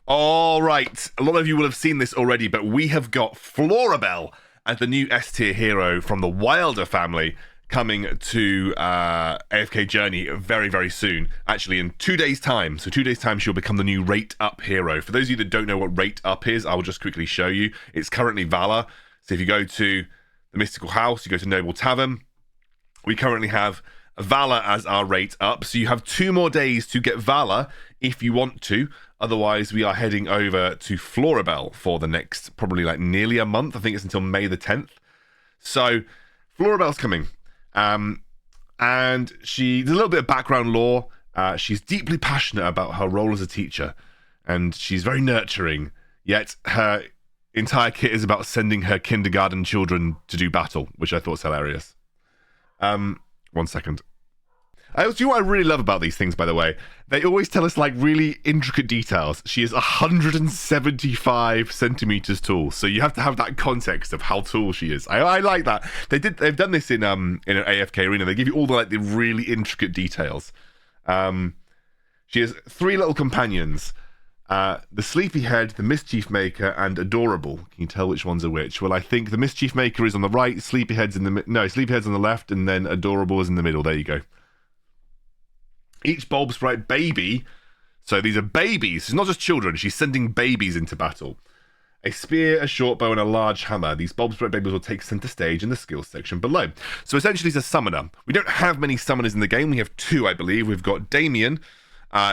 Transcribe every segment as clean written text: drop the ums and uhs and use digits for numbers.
All right, a lot of you will have seen this already, but we have got Florabelle as the new S-tier hero from the Wilder family coming to AFK Journey very, very soon. Actually, in 2 days' time. So 2 days' time, she'll become the new Rate Up hero. For those of you that don't know what Rate Up is, I will just quickly show you. It's currently Valor. So if you go to the Mystical House, you go to Noble Tavern, we currently have Valor as our Rate Up. So you have 2 more days to get Valor if you want to. Otherwise, we are heading over to Florabelle for the next, probably like nearly a month. I think it's until May the 10th. So Florabelle's coming. And there's a little bit of background lore. She's deeply passionate about her role as a teacher. And she's very nurturing. Yet her entire kit is about sending her kindergarten children to do battle, which I thought was hilarious. 1 second. Do you know what I really love about these things, by the way? They always tell us like really intricate details. She is 175 centimeters tall, so you have to have that context of how tall she is. I like that. They've done this in an AFK arena. They give you all the really intricate details. She has 3 little companions: the Sleepyhead, the Mischief Maker, and Adorable. Can you tell which ones are which? Well, I think the Mischief Maker is on the right, Sleepyhead's Sleepyhead's on the left, and then Adorable is in the middle. There you go. Each Bulb Sprite baby, so these are babies, it's not just children, she's sending babies into battle. A spear, a short bow, and a large hammer. These Bulb Sprite babies will take center stage in the skills section below. So essentially it's a summoner. We don't have many summoners in the game, we have 2, I believe. We've got Damien,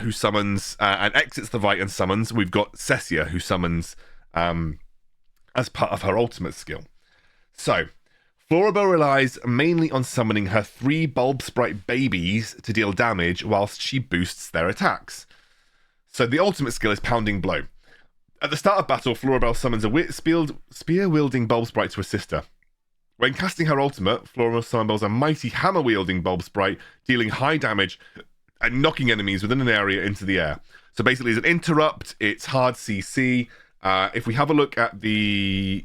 who summons and exits the fight and summons. We've got Cessia, who summons as part of her ultimate skill. So Florabelle relies mainly on summoning her 3 Bulb Sprite babies to deal damage whilst she boosts their attacks. So the ultimate skill is Pounding Blow. At the start of battle, Florabelle summons a spear-wielding Bulb Sprite to assist her. When casting her ultimate, Florabelle summons a mighty hammer-wielding Bulb Sprite, dealing high damage and knocking enemies within an area into the air. So basically it's an interrupt, it's hard CC. If we have a look at the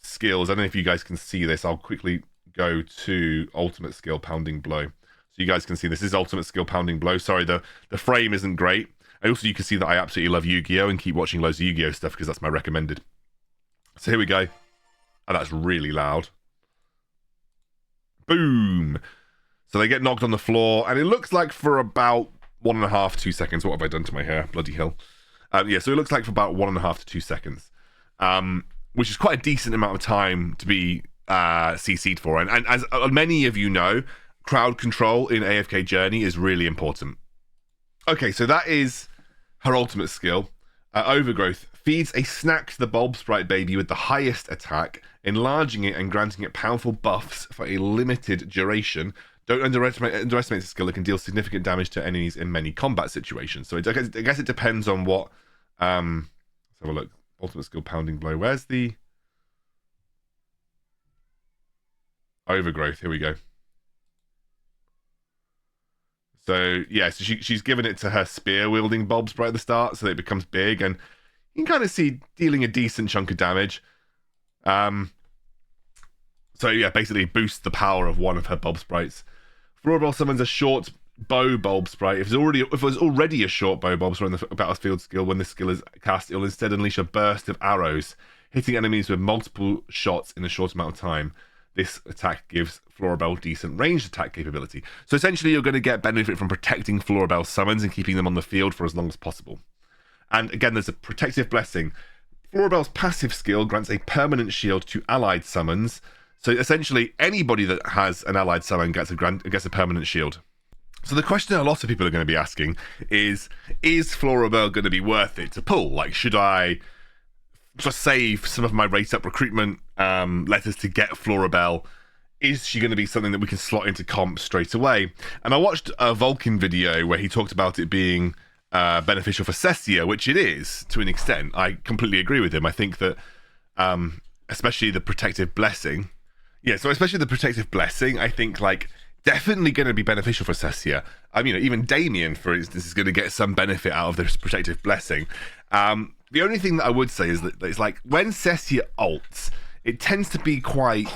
skills, I don't know if you guys can see this. I'll quickly go to ultimate skill Pounding Blow, so you guys can see this is ultimate skill Pounding Blow. Sorry, the frame isn't great. And also you can see that I absolutely love Yu-Gi-Oh and keep watching loads of Yu-Gi-Oh stuff because that's my recommended. So here we go. Oh, that's really loud. Boom. So they get knocked on the floor, and it looks like for about 1.5 to 2 seconds. What have I done to my hair? Bloody hell. Yeah, so it looks like for about 1.5 to 2 seconds. Which is quite a decent amount of time to be CC'd for. And as many of you know, crowd control in AFK Journey is really important. Okay, so that is her ultimate skill. Overgrowth feeds a snack to the Bulb Sprite baby with the highest attack, enlarging it and granting it powerful buffs for a limited duration. Don't underestimate the skill. It can deal significant damage to enemies in many combat situations. So I guess it depends on what... let's have a look. Ultimate skill Pounding Blow. Where's the overgrowth? Here we go. So yeah, so she's given it to her spear wielding Bulb Sprite at the start, so that it becomes big, and you can kind of see dealing a decent chunk of damage. So yeah, basically boosts the power of one of her Bulb Sprites. Florabelle summons a short bow Bulb Sprite. If there's already a short bow Bulb Sprite in the battlefield skill, when this skill is cast, it will instead unleash a burst of arrows, hitting enemies with multiple shots in a short amount of time. This attack gives Florabelle decent ranged attack capability. So essentially you're going to get benefit from protecting Florabelle's summons and keeping them on the field for as long as possible. And again, there's a protective blessing. Florabelle's passive skill grants a permanent shield to allied summons. So essentially anybody that has an allied summon gets a permanent shield. So the question a lot of people are going to be asking is Florabelle going to be worth it to pull? Like, should I just save some of my rate up recruitment letters to get Florabelle? Is she going to be something that we can slot into comp straight away? And I watched a Vulcan video where he talked about it being beneficial for Cessia, which it is to an extent. I completely agree with him. I think that especially the protective blessing. Yeah, so especially the protective blessing, I think like definitely going to be beneficial for Cessia. Even Damien, for instance, is going to get some benefit out of this protective blessing. The only thing that I would say is that it's like when Cessia ults, it tends to be quite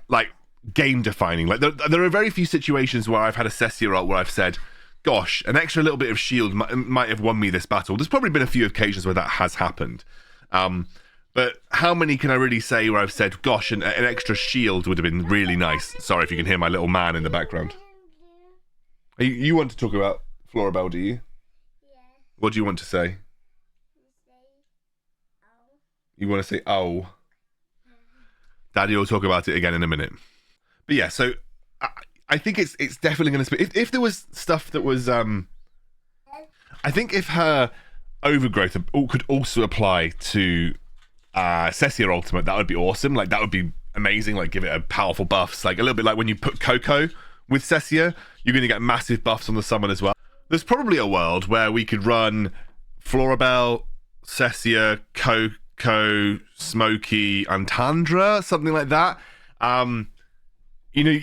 like game defining. Like there are very few situations where I've had a Cessia ult where I've said, gosh, an extra little bit of shield might have won me this battle. There's probably been a few occasions where that has happened. But how many can I really say where I've said, gosh, an extra shield would have been really nice? Sorry if you can hear my little man in the background. You want to talk about Florabelle, do you? Yeah. What do you want to say? You want to say, oh. Daddy will talk about it again in a minute. But yeah, so I think it's definitely going to... If there was stuff that was... I think if her overgrowth could also apply to Cessia Ultimate, that would be awesome. Like, that would be amazing. Like, give it a powerful buffs. Like, a little bit like when you put Coco with Cessia, you're going to get massive buffs on the summon as well. There's probably a world where we could run Florabelle, Cessia, Coco, Smokey, and Tandra, something like that. You know,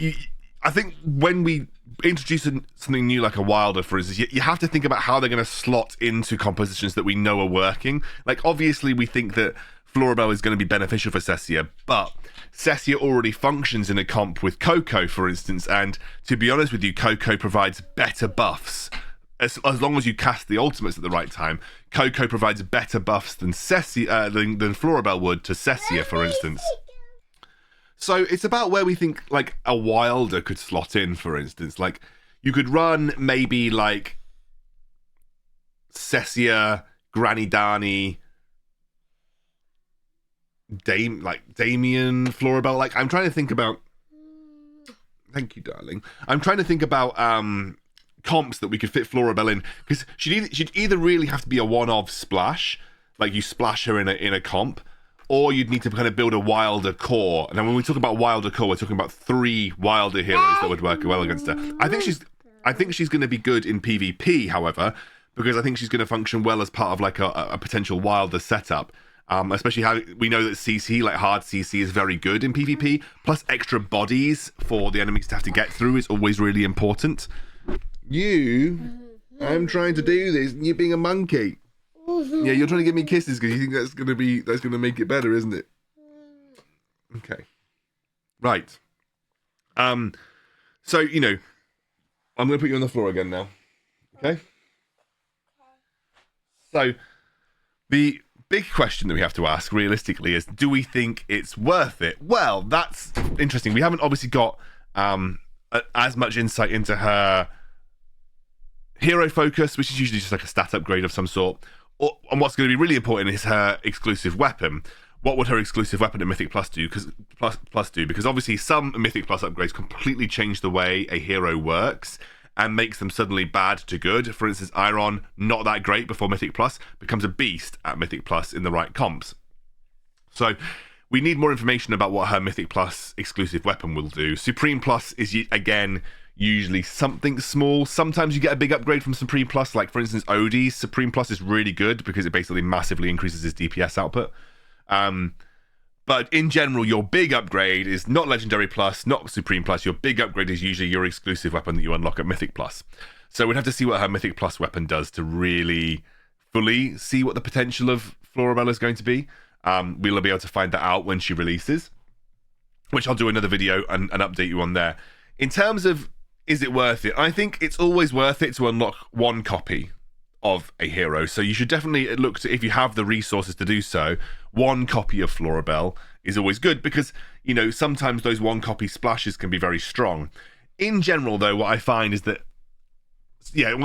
I think when we introduce something new like a Wilder, for instance, you have to think about how they're going to slot into compositions that we know are working. Like, obviously, we think that Florabelle is going to be beneficial for Cessia, but Cessia already functions in a comp with Coco, for instance, and to be honest with you, Coco provides better buffs. As long as you cast the ultimates at the right time, Coco provides better buffs than Cessia, than Florabelle would to Cessia, for instance. So it's about where we think, like, a Wilder could slot in, for instance. Like, you could run maybe, like, Cessia, Granny Dani, Damien, Florabelle. Like, I'm trying to think about... Thank you, darling. I'm trying to think about comps that we could fit Florabelle in. Because she'd either really have to be a one-off splash, like you splash her in a comp, or you'd need to kind of build a Wilder core. And then when we talk about Wilder core, we're talking about 3 Wilder heroes that would work well against her. I think she's going to be good in PvP, however, because I think she's going to function well as part of like a potential Wilder setup. Especially how we know that CC, like hard CC, is very good in PvP. Plus extra bodies for the enemies to have to get through is always really important. I'm trying to do this, and you're being a monkey. Yeah, you're trying to give me kisses because you think that's gonna make it better, isn't it? Okay. Right. So, you know, I'm gonna put you on the floor again now. Okay? So the big question that we have to ask realistically is, do we think it's worth it? Well, that's interesting. We haven't obviously got as much insight into her hero focus, which is usually just like a stat upgrade of some sort. And what's going to be really important is her exclusive weapon. What would her exclusive weapon at Mythic Plus do? Because obviously some Mythic Plus upgrades completely change the way a hero works and makes them suddenly bad to good. For instance, Iron, not that great before Mythic Plus, becomes a beast at Mythic Plus in the right comps. So we need more information about what her Mythic Plus exclusive weapon will do. Supreme Plus is, again, usually something small. Sometimes you get a big upgrade from Supreme Plus, like for instance Odie's Supreme Plus is really good because it basically massively increases his DPS output. But in general, your big upgrade is not Legendary Plus, not Supreme Plus. Your big upgrade is usually your exclusive weapon that you unlock at Mythic Plus. So we'd have to see what her Mythic Plus weapon does to really fully see what the potential of Florabelle is going to be. We'll be able to find that out when she releases, which I'll do another video and update you on there. In terms of, is it worth it? I think it's always worth it to unlock one copy of a hero. So you should definitely look to, if you have the resources to do so, one copy of Florabelle is always good because, you know, sometimes those one copy splashes can be very strong. In general, though, what I find is that, yeah,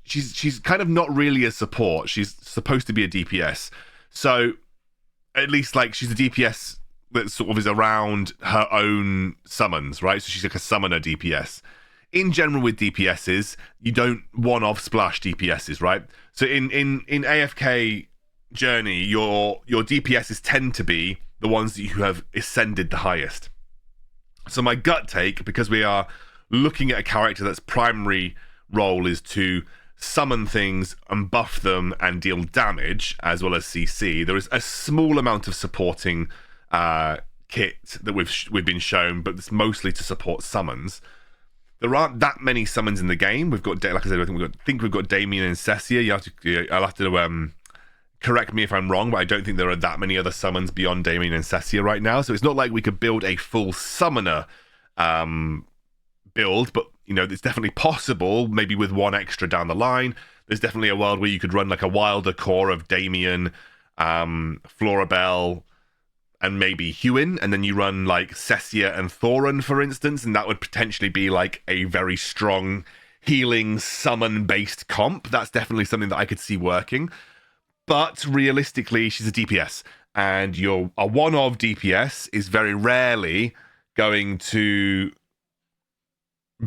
she's kind of not really a support. She's supposed to be a DPS. So at least, like, she's a DPS that sort of is around her own summons, right? So she's like a summoner DPS. In general, with DPSs, you don't one-off splash DPSs, right? So in AFK Journey, your DPSs tend to be the ones that you have ascended the highest. So my gut take, because we are looking at a character that's primary role is to summon things and buff them and deal damage, as well as CC, there is a small amount of supporting kit that we've been shown, but it's mostly to support summons. There aren't that many summons in the game. We've got, like I said, I think we've got Damien and Cessia. I'll have to correct me if I'm wrong, but I don't think there are that many other summons beyond Damien and Cessia right now. So it's not like we could build a full summoner build, but You know, it's definitely possible, maybe with one extra down the line. There's definitely a world where you could run like a wilder core of Damien, Florabelle, and maybe Hewin, and then you run like Cessia and Thorin, for instance, and that would potentially be like a very strong healing summon-based comp. That's definitely something that I could see working. But realistically, she's a DPS, and a one-of DPS is very rarely going to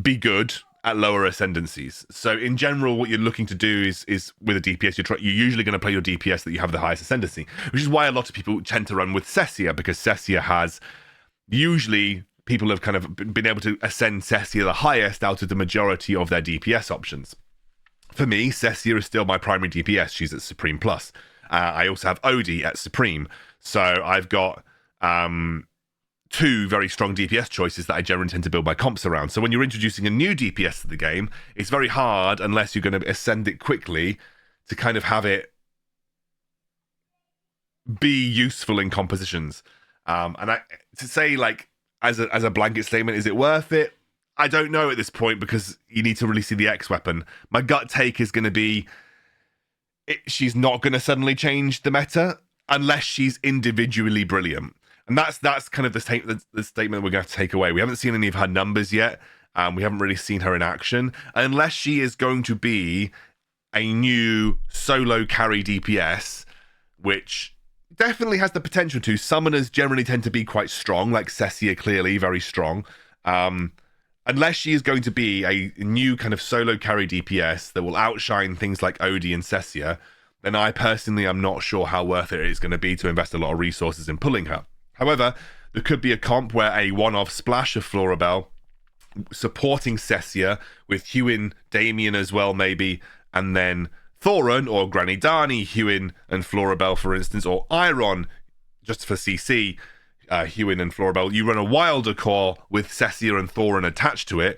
be good at lower ascendancies. So in general, what you're looking to do is with a DPS, you're usually going to play your DPS that you have the highest ascendancy, which is why a lot of people tend to run with Cessia, because Cessia has usually people have kind of been able to ascend Cessia the highest out of the majority of their DPS options. For me, Cessia is still my primary DPS. She's at Supreme Plus. I also have Odie at Supreme. So I've got two very strong DPS choices that I generally tend to build my comps around. So when you're introducing a new DPS to the game, it's very hard, unless you're going to ascend it quickly, to kind of have it be useful in compositions. To say, like, as a blanket statement, is it worth it? I don't know at this point, because you need to really see the X weapon. My gut take is going to be she's not going to suddenly change the meta unless she's individually brilliant. And that's kind of the statement we're going to have to take away. We haven't seen any of her numbers yet. We haven't really seen her in action. Unless she is going to be a new solo carry DPS, which definitely has the potential to. Summoners generally tend to be quite strong, like Cessia, clearly very strong. Unless she is going to be a new kind of solo carry DPS that will outshine things like Odie and Cessia, then I personally am not sure how worth it is going to be to invest a lot of resources in pulling her. However, there could be a comp where a one-off splash of Florabelle supporting Cessia with Hewin, Damien as well, maybe, and then Thorin or Granny Dani, Hewin and Florabelle, for instance, or Iron, just for CC, Hewin and Florabelle. You run a wilder core with Cessia and Thorin attached to it.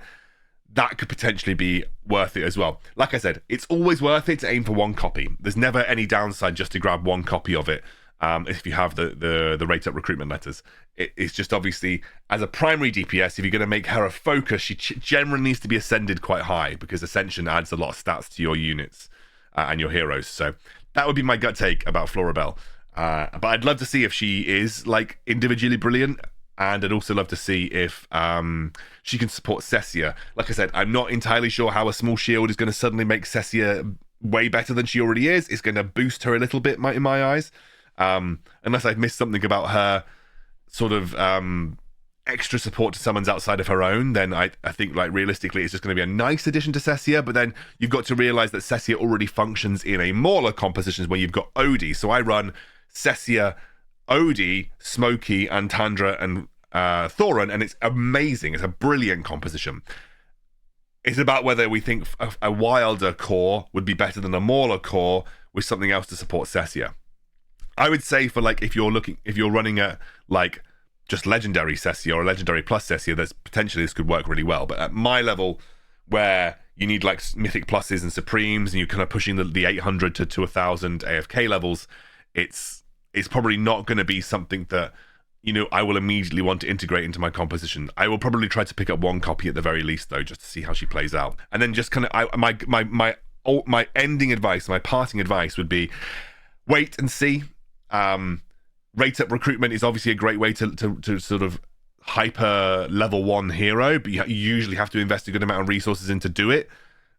That could potentially be worth it as well. Like I said, it's always worth it to aim for one copy. There's never any downside just to grab one copy of it. If you have the rate up recruitment letters, it's just obviously as a primary DPS, if you're going to make her a focus, she generally needs to be ascended quite high, because ascension adds a lot of stats to your units and your heroes. So that would be my gut take about Florabelle. But I'd love to see if she is like individually brilliant, and I'd also love to see if she can support Cessia. Like I said, I'm not entirely sure how a small shield is going to suddenly make Cessia way better than she already is. It's going to boost her a little bit in my eyes. Unless I've missed something about her sort of extra support to summons outside of her own, then I think, like, realistically it's just going to be a nice addition to Cessia. But then you've got to realize that Cessia already functions in a Mauler compositions where you've got Odie. So I run Cessia, Odie, Smokey, and Tandra and Thorin, and it's amazing. It's a brilliant composition. It's about whether we think a wilder core would be better than a Mauler core with something else to support Cessia. I would say for, like, if you're running at like just legendary Cessia or legendary plus Cessia, there's potentially this could work really well. But at my level, where you need like mythic pluses and supremes, and you're kind of pushing the 800 to 1000 AFK levels, it's probably not going to be something that, you know, I will immediately want to integrate into my composition. I will probably try to pick up one copy at the very least, though, just to see how she plays out. And then just kind of my ending advice, my parting advice would be wait and see. Rate up recruitment is obviously a great way to sort of hyper level 1 hero, but you usually have to invest a good amount of resources in to do it.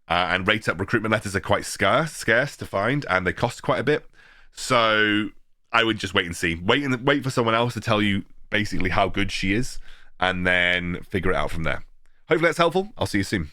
And rate up recruitment letters are quite scarce to find, and they cost quite a bit. So I would just wait and see. Wait for someone else to tell you basically how good she is, and then figure it out from there. Hopefully that's helpful. I'll see you soon.